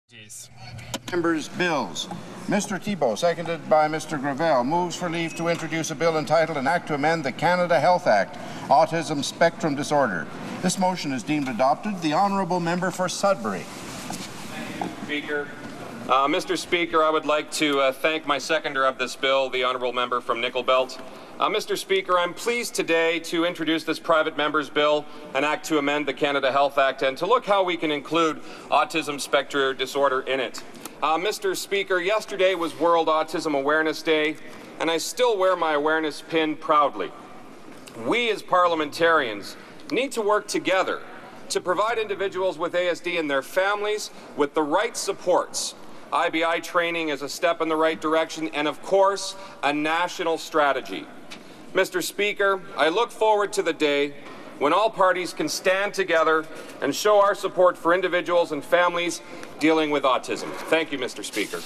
Jeez. Members' bills. Mr. Thibeault, seconded by Mr. Gravel, moves for leave to introduce a bill entitled An Act to Amend the Canada Health Act, Autism Spectrum Disorder. This motion is deemed adopted. The Honourable Member for Sudbury. Thank you, Speaker. Mr. Speaker, I would like to thank my seconder of this bill, the Honourable Member from Nickel Belt. Mr. Speaker, I'm pleased today to introduce this private member's bill, an act to amend the Canada Health Act, and to look how we can include autism spectrum disorder in it. Mr. Speaker, yesterday was World Autism Awareness Day, and I still wear my awareness pin proudly. We as parliamentarians need to work together to provide individuals with ASD and their families with the right supports. IBI training is a step in the right direction, and of course, a national strategy. Mr. Speaker, I look forward to the day when all parties can stand together and show our support for individuals and families dealing with autism. Thank you, Mr. Speaker.